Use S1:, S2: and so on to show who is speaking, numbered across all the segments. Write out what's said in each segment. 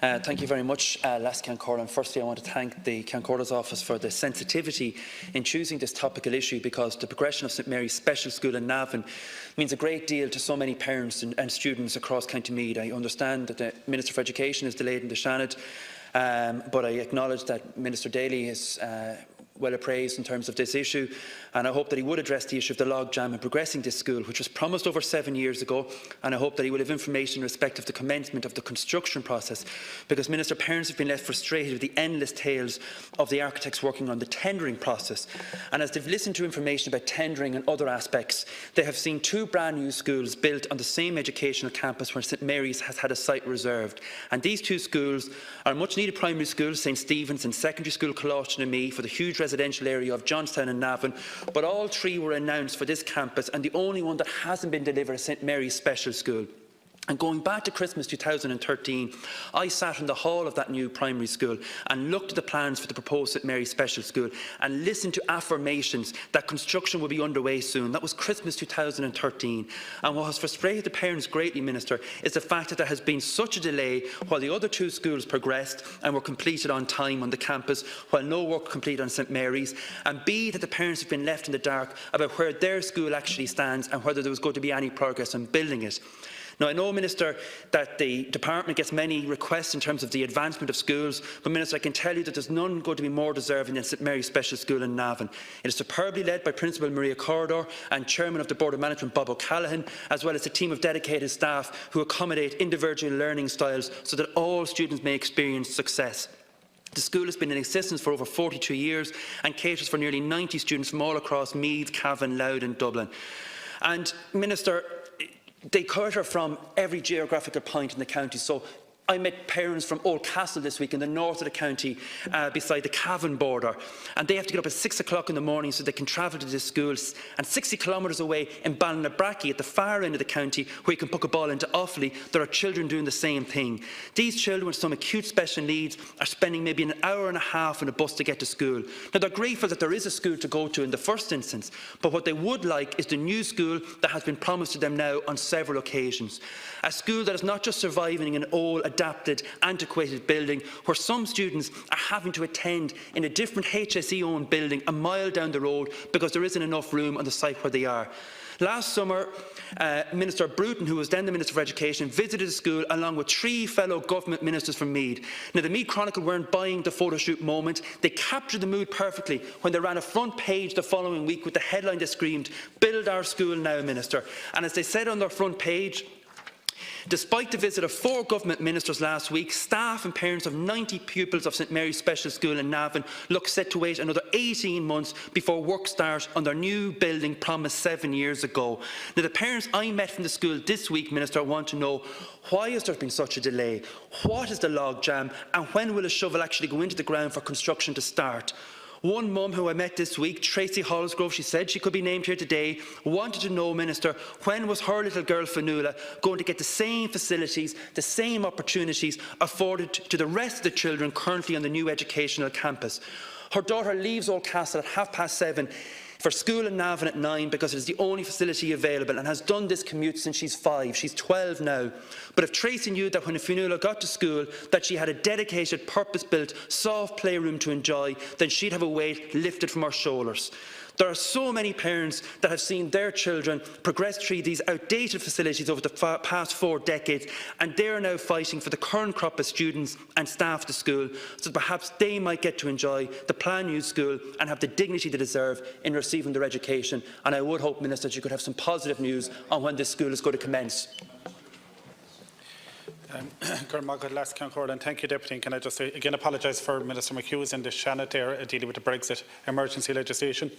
S1: Thank you very much, Las Cancor. And firstly, I want to thank the Cancorda's office for the sensitivity in choosing this topical issue, because the progression of St Mary's Special School in Navan means a great deal to so many parents and students across County Meath. I understand that the Minister for Education is delayed in the Shannon, but I acknowledge that Minister Daly is well appraised in terms of this issue, and I hope that he would address the issue of the logjam in progressing this school, which was promised over 7 years ago, and I hope that he will have information in respect of the commencement of the construction process, because, Minister, parents have been left frustrated with the endless tales of the architects working on the tendering process, and as they've listened to information about tendering and other aspects, they have seen 2 brand new schools built on the same educational campus where St Mary's has had a site reserved, and these 2 schools are much needed primary schools, St Stephen's and secondary school Coláiste na Mí, for the huge residential area of Johnstown and Navan, but all 3 were announced for this campus, and the only one that hasn't been delivered is St Mary's Special School. And going back to Christmas 2013, I sat in the hall of that new primary school and looked at the plans for the proposed St Mary's Special School and listened to affirmations that construction would be underway soon. That was Christmas 2013. And what has frustrated the parents greatly, Minister, is the fact that there has been such a delay while the other 2 schools progressed and were completed on time on the campus, while no work completed on St Mary's, and B, that the parents have been left in the dark about where their school actually stands and whether there was going to be any progress on building it. Now, I know, Minister, that the department gets many requests in terms of the advancement of schools, but, Minister, I can tell you that there's none going to be more deserving than St Mary's Special School in Navan. It is superbly led by Principal Maria Corridor and Chairman of the Board of Management Bob O'Callaghan, as well as a team of dedicated staff who accommodate individual learning styles so that all students may experience success. The school has been in existence for over 42 years and caters for nearly 90 students from all across Meath, Cavan, Louth and Dublin. And, Minister, they cater from every geographical point in the county. So I met parents from Old Castle this week in the north of the county, beside the Cavan border, and they have to get up at 6 o'clock in the morning so they can travel to this school, and 60 kilometres away in Ballinabrackey at the far end of the county, where you can book a ball into Offaly, there are children doing the same thing. These children with some acute special needs are spending maybe an hour and a half in a bus to get to school. Now, they're grateful that there is a school to go to in the first instance, but what they would like is the new school that has been promised to them now on several occasions. A school that is not just surviving in an old, adapted, antiquated building where some students are having to attend in a different HSE-owned building a mile down the road because there isn't enough room on the site where they are. Last summer, Minister Bruton, who was then the Minister for Education, visited the school along with 3 fellow government ministers from Meath. Now, the Meath Chronicle weren't buying the photo shoot moment. They captured the mood perfectly when they ran a front page the following week with the headline that screamed, "Build our school now, Minister." And as they said on their front page, despite the visit of 4 government ministers last week, staff and parents of 90 pupils of St Mary's Special School in Navan look set to wait another 18 months before work starts on their new building promised 7 years ago. Now, the parents I met from the school this week, Minister, want to know, why has there been such a delay? What is the logjam? And when will a shovel actually go into the ground for construction to start? One mum who I met this week, Tracy Hollisgrove, she said she could be named here today, wanted to know, Minister, when was her little girl Fanula going to get the same facilities, the same opportunities afforded to the rest of the children currently on the new educational campus. Her daughter leaves Old Castle at 7:30 for school in Navan at 9 because it is the only facility available, and has done this commute since she's 5. She's 12 now. But if Tracy knew that when Fionnuala got to school that she had a dedicated, purpose-built, soft playroom to enjoy, then she'd have a weight lifted from her shoulders. There are so many parents that have seen their children progress through these outdated facilities over the past 4 decades, and they are now fighting for the current crop of students and staff at the school, so that perhaps they might get to enjoy the planned new school and have the dignity they deserve in receiving their education. And I would hope, Minister, that you could have some positive news on when this school is going to commence.
S2: And thank you, Deputy. And can I just again apologise for Minister McHugh's in the Shannon there dealing with the Brexit emergency legislation.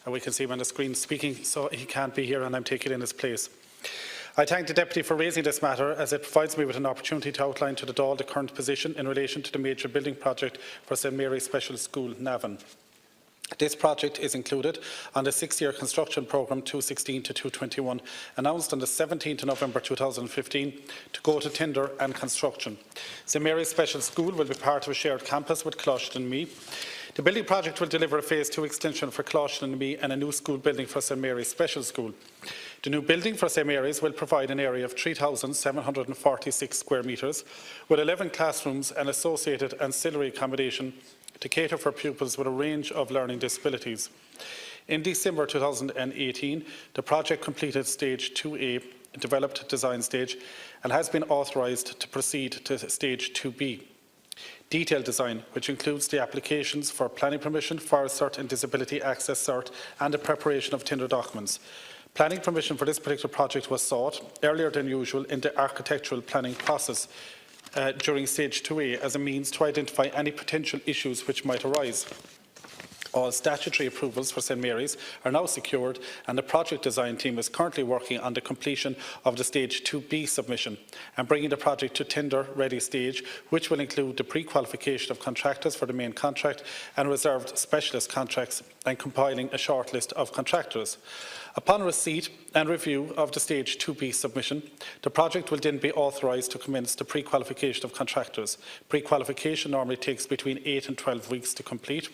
S2: We can see him on the screen speaking, so he can't be here, and I'm taking in his place. I thank the Deputy for raising this matter, as it provides me with an opportunity to outline to the Dáil the current position in relation to the major building project for St Mary's Special School, Navan. This project is included on the 6-year construction programme 2016 to 2021, announced on the 17th of November 2015 to go to tender and construction. St Mary's Special School will be part of a shared campus with Coláiste na Mí. The building project will deliver a Phase 2 extension for Coláiste na Mí and a new school building for St Mary's Special School. The new building for St Mary's will provide an area of 3,746 square metres, with 11 classrooms and associated ancillary accommodation to cater for pupils with a range of learning disabilities. In December 2018, the project completed Stage 2A, developed design stage, and has been authorised to proceed to Stage 2B. Detailed design, which includes the applications for planning permission, fire cert and disability access cert, and the preparation of tender documents. Planning permission for this particular project was sought earlier than usual in the architectural planning process during Stage 2A as a means to identify any potential issues which might arise. All statutory approvals for St Mary's are now secured, and the project design team is currently working on the completion of the Stage 2B submission and bringing the project to tender-ready stage, which will include the pre-qualification of contractors for the main contract and reserved specialist contracts, and compiling a shortlist of contractors. Upon receipt and review of the Stage 2B submission, the project will then be authorised to commence the pre-qualification of contractors. Pre-qualification normally takes between 8 and 12 weeks to complete.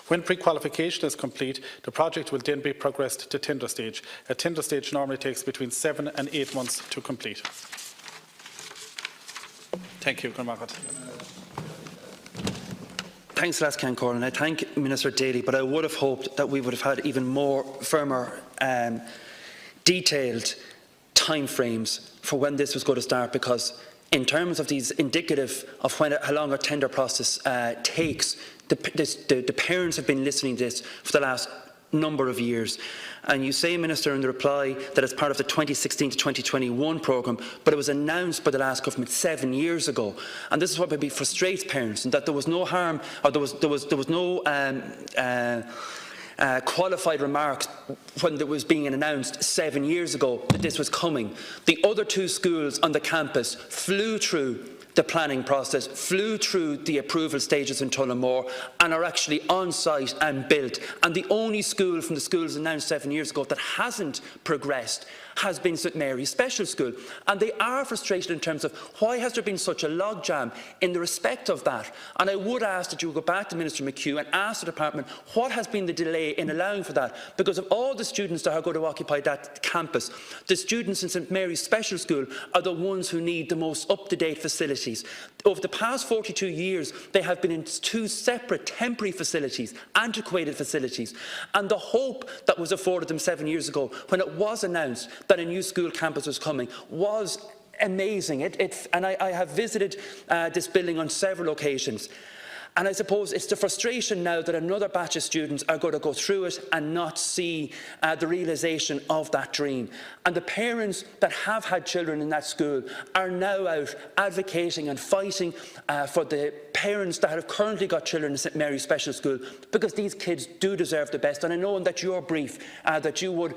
S2: When pre-qualification is complete, the project will then be progressed to tender stage. A tender stage normally takes between 7 and 8 months to complete. Thank you, Cormac.
S1: Thanks, Lascan Corlin. I thank Minister Daly, but I would have hoped that we would have had even more firmer, detailed timeframes for when this was going to start, because in terms of these indicative of how long a tender process takes, the parents have been listening to this for the last number of years. And you say, Minister, in the reply that it's part of the 2016 to 2021 programme, but it was announced by the last government 7 years ago. And this is what maybe frustrates parents, and that there was no harm, or there was no qualified remarks when it was being announced 7 years ago that this was coming. The other two schools on the campus flew through the planning process, flew through the approval stages in Tullamore, and are actually on site and built. And the only school from the schools announced 7 years ago that hasn't progressed has been St Mary's Special School. And they are frustrated in terms of why has there been such a logjam in the respect of that. And I would ask that you go back to Minister McHugh and ask the department what has been the delay in allowing for that, because of all the students that are going to occupy that campus, the students in St Mary's Special School are the ones who need the most up-to-date facilities. Over the past 42 years, they have been in two separate temporary facilities, antiquated facilities, and the hope that was afforded them 7 years ago when it was announced that a new school campus was coming was amazing. And I have visited this building on several occasions. And I suppose it's the frustration now that another batch of students are going to go through it and not see the realisation of that dream. And the parents that have had children in that school are now out advocating and fighting for the parents that have currently got children in St Mary's Special School, because these kids do deserve the best. And I know in that your brief that you would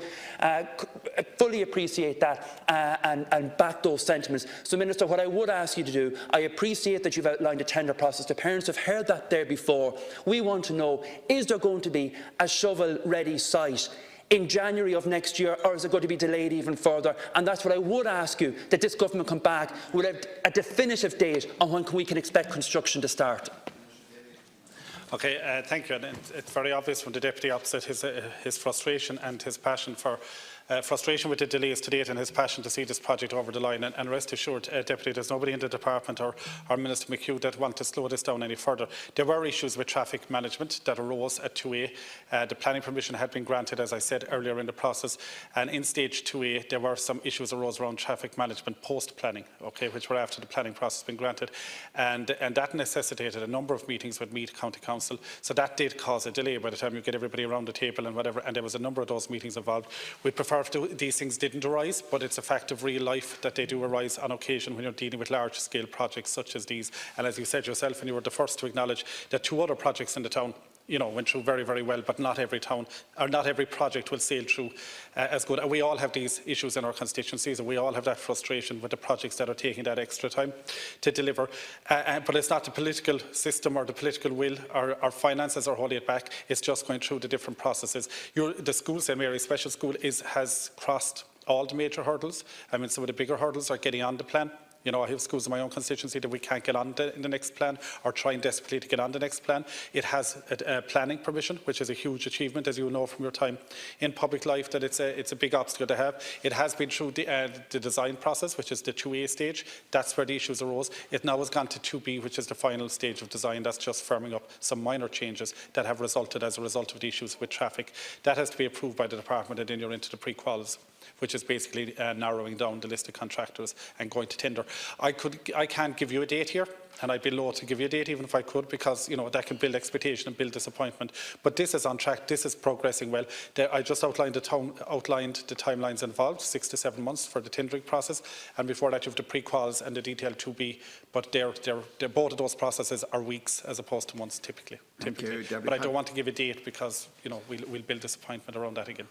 S1: fully appreciate that and back those sentiments. So, Minister, what I would ask you to do, I appreciate that you've outlined a tender process. The parents have heard that there before. We want to know, is there going to be a shovel-ready site in January of next year, or is it going to be delayed even further? And that's what I would ask you, that this government come back with a definitive date on when we can expect construction to start.
S2: Okay, thank you. And it's very obvious from the Deputy opposite his frustration and his passion for frustration with the delays to date, and his passion to see this project over the line. And rest assured, Deputy, there's nobody in the department or Minister McHugh that want to slow this down any further. There were issues with traffic management that arose at 2A. The planning permission had been granted, as I said earlier in the process, and in Stage 2A there were some issues arose around traffic management post-planning, okay, which were after the planning process had been granted, and that necessitated a number of meetings with Meath County Council. So that did cause a delay by the time you get everybody around the table and whatever, and there was a number of those meetings involved. We prefer if these things didn't arise, but it's a fact of real life that they do arise on occasion when you're dealing with large-scale projects such as these. And as you said yourself, and you were the first to acknowledge that 2 other projects in the town, you know, went through very, very well, but not every town or not every project will sail through as good. And we all have these issues in our constituencies, and we all have that frustration with the projects that are taking that extra time to deliver. But it's not the political system or the political will or our finances are holding it back. It's just going through the different processes. The school, St Mary's Special School, has crossed all the major hurdles. I mean, some of the bigger hurdles are getting on the plan. You know, I have schools in my own constituency that we can't get on in the next plan, or trying desperately to get on the next plan. It has a planning permission, which is a huge achievement, as you know from your time in public life, that it's a big obstacle to have. It has been through the design process, which is the 2A stage. That's where the issues arose. It now has gone to 2B, which is the final stage of design. That's just firming up some minor changes that have resulted as a result of the issues with traffic. That has to be approved by the department, and then you're into the pre-quals, which is basically narrowing down the list of contractors and going to tender. I can't give you a date here, and I'd be loath to give you a date even if I could, because you know that can build expectation and build disappointment. But this is on track. This is progressing well. I just outlined the timelines involved, 6 to 7 months for the tendering process, and before that you have the pre-quals and the detailed 2B. But both of those processes are weeks as opposed to months typically.
S3: Thank you,
S2: but I don't want to give a date because you know we'll build disappointment around that again.